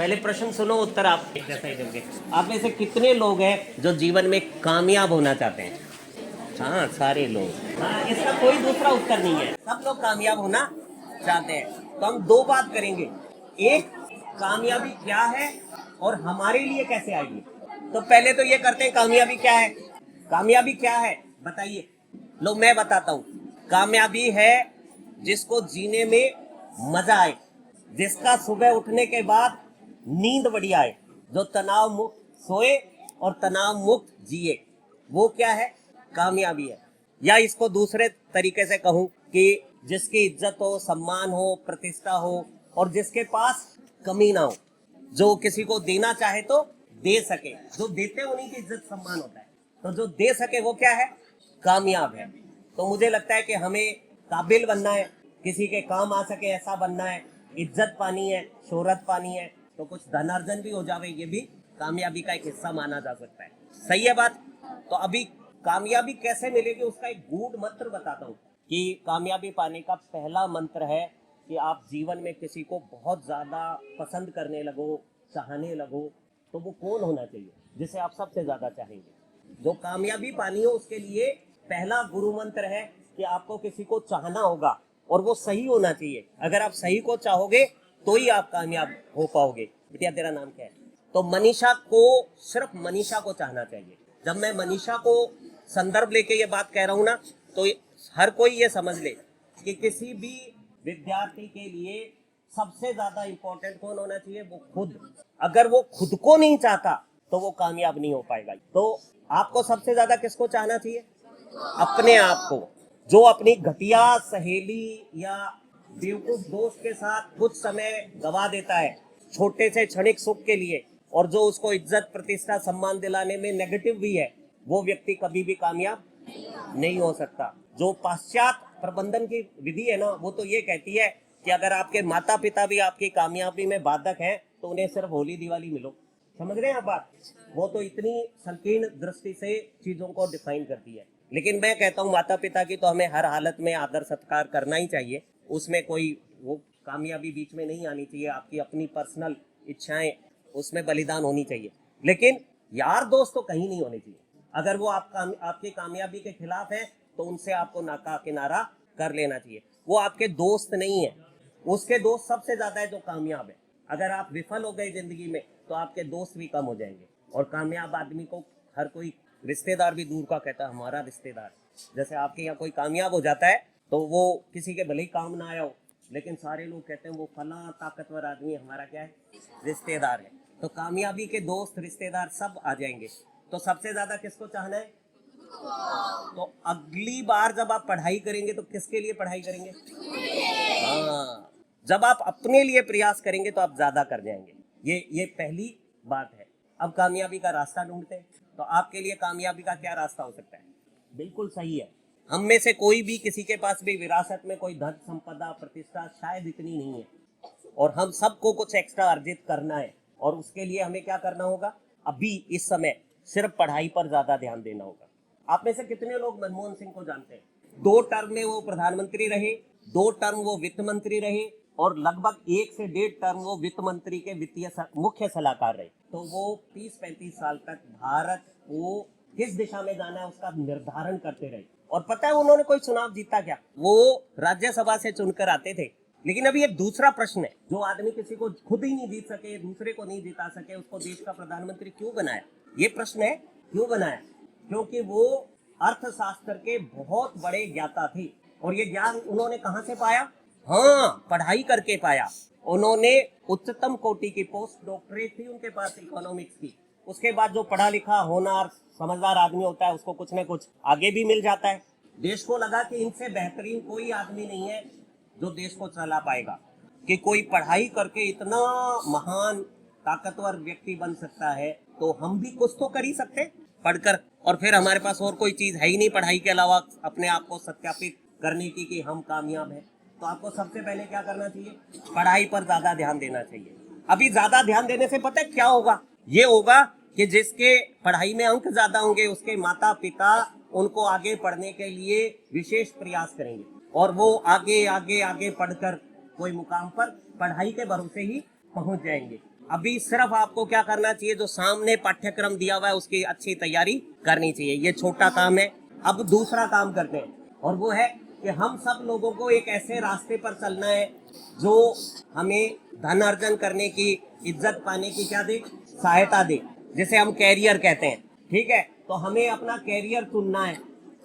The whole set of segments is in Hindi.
पहले प्रश्न सुनो, उत्तर आप जैसा ही देंगे। आप में से कितने लोग हैं जो जीवन में कामयाब होना चाहते हैं? हाँ, सारे लोग। हाँ, इसका कोई दूसरा उत्तर नहीं है, सब लोग कामयाब होना चाहते हैं। तो हम दो बात करेंगे, एक कामयाबी क्या है और हमारे लिए कैसे आएगी। तो पहले तो ये करते हैं, कामयाबी क्या है? कामयाबी क्या है बताइए। लो मैं बताता हूँ। कामयाबी है जिसको जीने में मजा आए, जिसका सुबह उठने के बाद नींद बढ़िया आए, जो तनाव मुक्त सोए और तनाव मुक्त जिए, वो क्या है? कामयाबी है। या इसको दूसरे तरीके से कहूं कि जिसकी इज्जत हो, सम्मान हो, प्रतिष्ठा हो और जिसके पास कमी ना हो, जो किसी को देना चाहे तो दे सके, जो देते उन्हीं की इज्जत सम्मान होता है, तो जो दे सके वो क्या है? कामयाब है। तो मुझे लगता है कि हमें काबिल बनना है, किसी के काम आ सके ऐसा बनना है, इज्जत पानी है, शोहरत पानी है, तो कुछ धनार्जन भी हो जावे, ये भी कामयाबी का एक हिस्सा माना जा सकता है। सही है बात? तो अभी कामयाबी कैसे मिलेगी उसका एक गूढ़ मंत्र बताता हूँ कि कामयाबी पाने का पहला मंत्र है कि आप जीवन में किसी को बहुत ज्यादा पसंद करने लगो, चाहने लगो। तो वो कौन होना चाहिए जिसे आप सबसे ज्यादा चाहेंगे? जो कामयाबी पानी हो उसके लिए पहला गुरु मंत्र है कि आपको किसी को चाहना होगा और वो सही होना चाहिए। अगर आप सही को चाहोगे तो ही आप कामयाब हो पाओगे। बिटिया तेरा नाम क्या है? तो मनीषा को, सिर्फ मनीषा को चाहना चाहिए। जब मैं मनीषा को संदर्भ लेके ये बात कह रहा हूं ना, तो हर कोई ये समझ ले कि किसी भी विद्यार्थी के लिए सबसे ज्यादा इंपॉर्टेंट कौन होना चाहिए? वो खुद। अगर वो खुद को नहीं चाहता तो वो कामयाब नहीं हो पाएगा। तो आपको सबसे ज्यादा किसको चाहना चाहिए? अपने आप को। जो अपनी घटिया सहेली या बेवकूफ दोस्त के साथ कुछ समय गवा देता है छोटे से क्षणिक सुख के लिए, और जो उसको इज्जत, प्रतिष्ठा, सम्मान दिलाने में नेगेटिव भी है, वो व्यक्ति कभी भी कामयाब नहीं हो सकता। जो पाश्चात्य प्रबंधन की विधि है ना, वो तो ये कहती है कि अगर आपके माता पिता भी आपकी कामयाबी में बाधक हैं तो उन्हें सिर्फ होली दिवाली मिलो। समझ रहे हैं आप बात? वो तो इतनी संकीर्ण दृष्टि से चीजों को डिफाइन करती है। लेकिन मैं कहता हूँ माता पिता की तो हमें हर हालत में आदर सत्कार करना ही चाहिए, उसमें कोई वो कामयाबी बीच में नहीं आनी चाहिए। आपकी अपनी पर्सनल इच्छाएं, उसमें बलिदान होनी चाहिए। लेकिन यार दोस्त तो कहीं नहीं होने चाहिए। अगर वो आपकी कामयाबी के खिलाफ है तो उनसे आपको नाका किनारा कर लेना चाहिए। वो आपके दोस्त नहीं है, उसके दोस्त सबसे ज्यादा है जो कामयाब है। अगर आप विफल हो गए जिंदगी में तो आपके दोस्त भी कम हो जाएंगे। और कामयाब आदमी को हर कोई रिश्तेदार भी दूर का कहता है हमारा रिश्तेदार। जैसे आपके यहाँ कोई कामयाब हो जाता है तो वो किसी के भले ही काम ना आया हो, लेकिन सारे लोग कहते हैं वो फला ताकतवर आदमी हमारा क्या है? रिश्तेदार है। तो कामयाबी के दोस्त, रिश्तेदार सब आ जाएंगे। तो सबसे ज्यादा किसको चाहना है? तो अगली बार जब आप पढ़ाई करेंगे तो किसके लिए पढ़ाई करेंगे? हाँ, जब आप अपने लिए प्रयास करेंगे तो आप ज्यादा कर जाएंगे। ये पहली बात है। अब कामयाबी का रास्ता ढूंढते हैं। तो आपके लिए कामयाबी का क्या रास्ता हो सकता है? बिल्कुल सही है। हम में से कोई भी, किसी के पास भी विरासत में कोई धन संपदा प्रतिष्ठा शायद इतनी नहीं है, और हम सबको कुछ एक्स्ट्रा अर्जित करना है। और उसके लिए हमें क्या करना होगा? अभी इस समय सिर्फ पढ़ाई पर ज्यादा ध्यान देना होगा। आप में से कितने लोग मनमोहन सिंह को जानते हैं? 2 टर्म में वो प्रधानमंत्री रहे, 2 टर्म वो वित्त मंत्री रहे, और लगभग 1 से 1.5 टर्म वो वित्त मंत्री के वित्तीय मुख्य सलाहकार रहे। तो वो 30-35 साल तक भारत को किस दिशा में जाना है उसका निर्धारण करते रहे। और पता है उन्होंने कोई चुनाव जीता क्या? वो राज्यसभा से चुनकर आते थे। लेकिन अभी एक दूसरा प्रश्न है, जो आदमी किसी को खुद ही नहीं जीत सके, दूसरे को नहीं जिता सके, उसको देश का प्रधानमंत्री क्यों बनाया? ये प्रश्न है, क्यों बनाया? क्योंकि वो अर्थशास्त्र के बहुत बड़े ज्ञाता थे। और ये ज्ञान उन्होंने कहां से पाया? हाँ, पढ़ाई करके पाया। उन्होंने उच्चतम कोटि की पोस्ट डॉक्टरेट थी उनके पास इकोनॉमिक्स की। उसके बाद जो पढ़ा लिखा, होनहार, समझदार आदमी होता है उसको कुछ न कुछ आगे भी मिल जाता है। देश को लगा कि इनसे बेहतरीन कोई आदमी नहीं है जो देश को चला पाएगा, कि कोई पढ़ाई करके इतना महान ताकतवर व्यक्ति बन सकता है, तो हम भी कुछ तो कर ही सकते पढ़कर। और फिर हमारे पास और कोई चीज है ही नहीं पढ़ाई के अलावा अपने आप को सत्यापित करने की कि हम कामयाब हैं। तो आपको सबसे पहले क्या करना चाहिए? पढ़ाई पर ज्यादा ध्यान देना चाहिए। अभी ज्यादा ध्यान देने से पता है क्या होगा? ये होगा कि जिसके पढ़ाई में अंक ज्यादा होंगे उसके माता पिता उनको आगे पढ़ने के लिए विशेष प्रयास करेंगे, और वो आगे आगे आगे पढ़कर कोई मुकाम पर पढ़ाई के भरोसे ही पहुंच जाएंगे। अभी सिर्फ आपको क्या करना चाहिए, जो सामने पाठ्यक्रम दिया हुआ है उसकी अच्छी तैयारी करनी चाहिए। ये छोटा काम है। अब दूसरा काम करते हैं, और वो है कि हम सब लोगों को एक ऐसे रास्ते पर चलना है जो हमें धन अर्जन करने की, इज्जत पाने की क्या दे, सहायता दे, जिसे हम कैरियर कहते हैं। ठीक है, तो हमें अपना कैरियर चुनना है।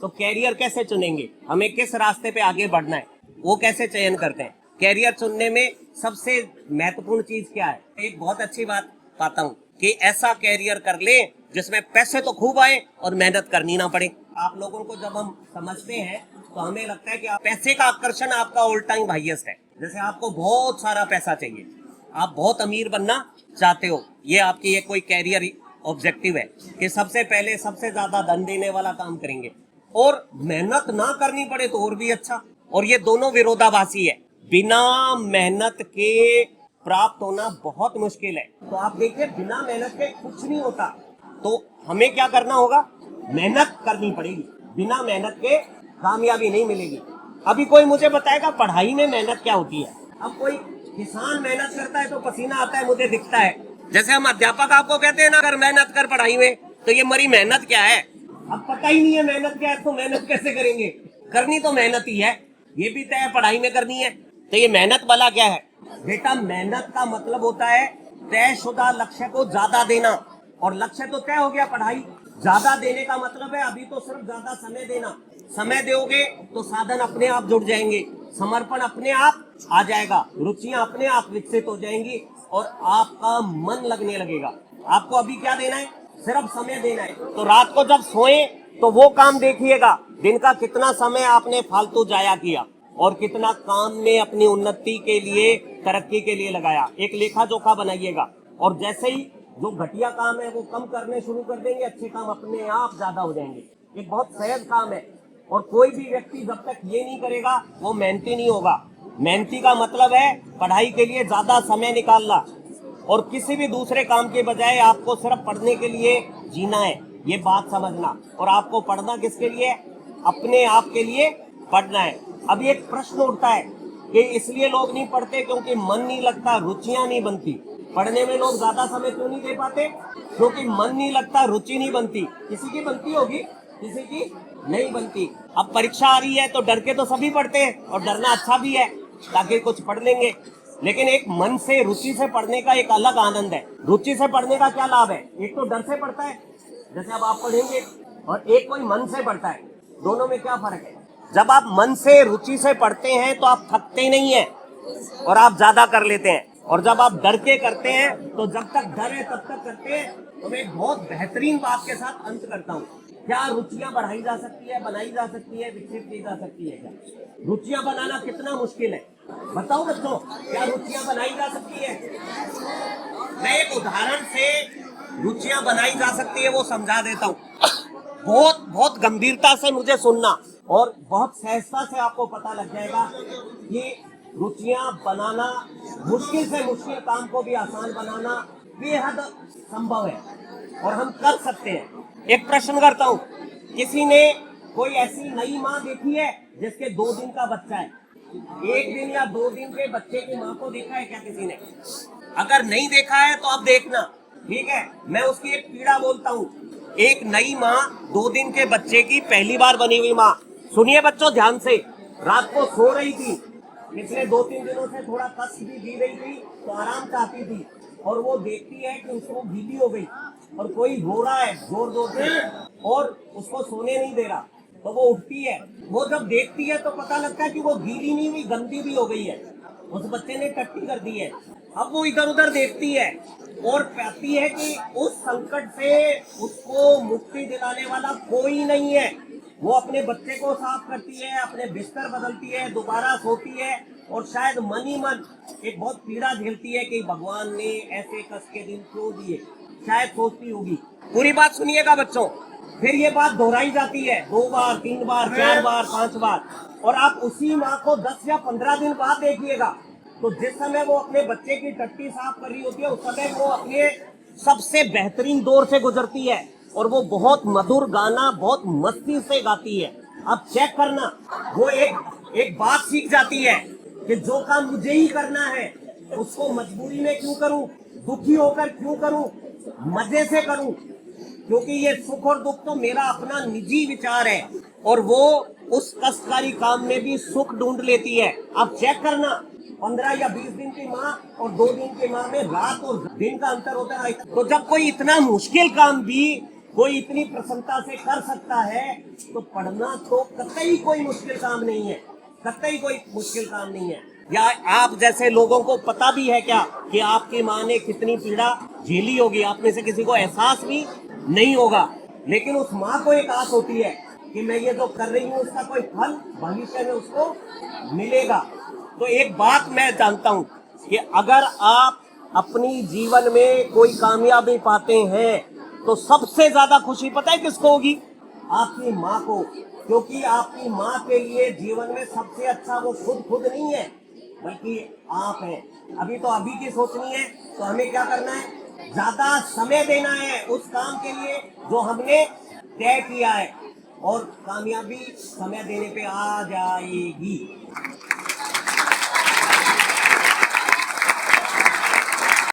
तो कैरियर कैसे चुनेंगे, हमें किस रास्ते पे आगे बढ़ना है, वो कैसे चयन करते हैं। कैरियर चुनने में सबसे महत्वपूर्ण चीज क्या है, एक बहुत अच्छी बात पाता हूँ कि ऐसा कैरियर कर ले जिसमें पैसे तो खूब आए और मेहनत करनी ना पड़े। आप लोगों को जब हम समझते हैं तो हमें लगता है कि पैसे का आकर्षण आपका ऑल टाइम हाईएस्ट है। जैसे आपको बहुत सारा पैसा चाहिए, आप बहुत अमीर बनना चाहते हो, ये आपकी ये कोई कैरियर ऑब्जेक्टिव है कि सबसे पहले सबसे ज्यादा धन देने वाला काम करेंगे, और मेहनत ना करनी पड़े तो और भी अच्छा। और ये दोनों विरोधाभासी है। बिना मेहनत के प्राप्त होना बहुत मुश्किल है। तो आप देखिए, बिना मेहनत के कुछ नहीं होता। तो हमें क्या करना होगा, मेहनत करनी पड़ेगी। बिना मेहनत के कामयाबी नहीं मिलेगी। अभी कोई मुझे बताएगा पढ़ाई में मेहनत क्या होती है। अब कोई किसान मेहनत करता है तो पसीना आता है, मुझे दिखता है। जैसे हम अध्यापक आपको कहते हैं ना, अगर मेहनत कर पढ़ाई में, तो ये मरी मेहनत क्या है। अब पता ही नहीं है मेहनत क्या है, तो मेहनत कैसे करेंगे। करनी तो मेहनत ही है, ये भी तय पढ़ाई में करनी है। तो ये मेहनत वाला क्या है बेटा, मेहनत का मतलब होता है तयशुदा लक्ष्य को ज्यादा देना। और लक्ष्य तो तय हो गया, पढ़ाई ज्यादा देने का मतलब है अभी तो सिर्फ ज्यादा समय देना। समय दोगे तो साधन अपने आप जुड़ जाएंगे, समर्पण अपने आप आ जाएगा, रुचियां अपने आप विकसित हो जाएंगी और आपका मन लगने लगेगा। आपको अभी क्या देना है, सिर्फ समय देना है। तो रात को जब सोए तो वो काम देखिएगा, दिन का कितना समय आपने फालतू जाया किया और कितना काम में अपनी उन्नति के लिए, तरक्की के लिए लगाया। एक लेखा जोखा बनाइएगा, और जैसे ही जो घटिया काम है वो कम करने शुरू कर देंगे, अच्छे काम अपने आप ज्यादा हो जाएंगे। एक बहुत सहज काम है, और कोई भी व्यक्ति जब तक ये नहीं करेगा वो मेहनती नहीं होगा। मेहनती का मतलब है पढ़ाई के लिए ज्यादा समय निकालना, और किसी भी दूसरे काम के बजाय आपको सिर्फ पढ़ने के लिए जीना है, ये बात समझना। और आपको पढ़ना किसके लिए, अपने आप के लिए पढ़ना है। अब एक प्रश्न उठता है कि इसलिए लोग नहीं पढ़ते क्योंकि मन नहीं लगता, रुचियां नहीं बनती। पढ़ने में लोग ज्यादा समय क्यों नहीं दे पाते, क्योंकि मन नहीं लगता, रुचि नहीं बनती। किसी की बनती होगी, किसी की नहीं बनती। अब परीक्षा आ रही है तो डर के तो सभी पढ़ते हैं, और डरना अच्छा भी है ताकि कुछ पढ़ लेंगे। लेकिन एक मन से, रुचि से पढ़ने का एक अलग आनंद है। रुचि से पढ़ने का क्या लाभ है, एक तो डर से पढ़ता है जैसे अब आप पढ़ेंगे, और एक कोई मन से पढ़ता है। दोनों में क्या फर्क है, जब आप मन से, रुचि से पढ़ते हैं तो आप थकते नहीं है और आप ज्यादा कर लेते हैं। और जब आप डर के करते हैं तो जब तक डर है तब तक करते हैं। तो मैं एक बहुत बेहतरीन बात के साथ अंत करता हूँ। क्या रुचियां बढ़ाई जा सकती है, बनाई जा सकती है, विकसित की जा सकती है क्या? रुचियां बनाना कितना मुश्किल है बताओ बच्चों, क्या रुचियां बनाई जा सकती है? मैं एक उदाहरण से रुचियां बनाई जा सकती है वो समझा देता हूँ। बहुत बहुत गंभीरता से मुझे सुनना, और बहुत सहजता से आपको पता लग जाएगा कि रुचियां बनाना, मुश्किल से मुश्किल काम को भी आसान बनाना बेहद संभव है, और हम कर सकते हैं। एक प्रश्न करता हूँ, किसी ने कोई ऐसी नई माँ देखी है जिसके 2 दिन का बच्चा है? 1 दिन या 2 दिन के बच्चे की माँ को देखा है क्या किसी ने? अगर नहीं देखा है तो अब देखना, ठीक है। मैं उसकी एक पीड़ा बोलता हूँ। एक नई माँ, 2 दिन के बच्चे की पहली बार बनी हुई माँ। सुनिए बच्चों ध्यान से, रात को सो रही थी, पिछले 2-3 दिनों से थोड़ा कष्ट भी दी रही थी तो आराम चाहती थी, और वो देखती है कि उसको गीली हो गई और कोई रो रहा है जोर जोर से और उसको सोने नहीं दे रहा, तो वो उठती है। वो जब देखती है तो पता लगता है कि वो गीली नहीं हुई, गंदी भी हो गई है, उस बच्चे ने टट्टी कर दी है। अब वो इधर उधर देखती है और पाती है कि उस संकट से उसको मुक्ति दिलाने वाला कोई नहीं है। वो अपने बच्चे को साफ करती है, अपने बिस्तर बदलती है, दोबारा सोती है, और शायद मन ही मन एक बहुत पीड़ा झेलती है कि भगवान ने ऐसे कष्ट के दिन क्यों दिए, शायद सोचती होगी। पूरी बात सुनिएगा बच्चों, फिर ये बात दोहराई जाती है 2 बार, 3 बार, 4 बार, 5 बार, और आप उसी माँ को 10 या 15 दिन बाद देखिएगा, तो जिस समय वो अपने बच्चे की टट्टी साफ कर रही होती है उस समय वो अपने सबसे बेहतरीन दौर से गुजरती है, और वो बहुत मधुर गाना बहुत मस्ती से गाती है। अब चेक करना, वो एक बात सीख जाती है कि जो काम मुझे ही करना है उसको मजबूरी में क्यों करूं, दुखी होकर क्यों करूं, मजे से करूं, क्योंकि ये सुख और दुख तो मेरा अपना निजी विचार है और वो उस कष्टकारी काम में भी सुख ढूंढ लेती है। आप चेक करना, 15 या 20 दिन की माँ और 2 दिन की माँ में रात और दिन का अंतर होता है। तो जब कोई इतना मुश्किल काम भी कोई इतनी प्रसन्नता से कर सकता है, तो पढ़ना तो कतई कोई मुश्किल काम नहीं है, कतई कोई मुश्किल काम नहीं है। या आप जैसे लोगों को पता भी है क्या कि आपकी माँ ने कितनी पीड़ा झेली होगी? आप में से किसी को एहसास भी नहीं होगा, लेकिन उस माँ को एक आस होती है कि मैं ये जो कर रही हूँ उसका कोई फल भविष्य में उसको मिलेगा। तो एक बात मैं जानता हूँ कि अगर आप अपनी जीवन में कोई कामयाबी पाते हैं तो सबसे ज्यादा खुशी पता है किसको होगी? आपकी माँ को, क्योंकि आपकी माँ के लिए जीवन में सबसे अच्छा वो खुद नहीं है, बल्कि आप हैं। अभी तो अभी की सोचनी है, तो हमें क्या करना है? ज्यादा समय देना है उस काम के लिए जो हमने तय किया है, और कामयाबी समय देने पे आ जाएगी।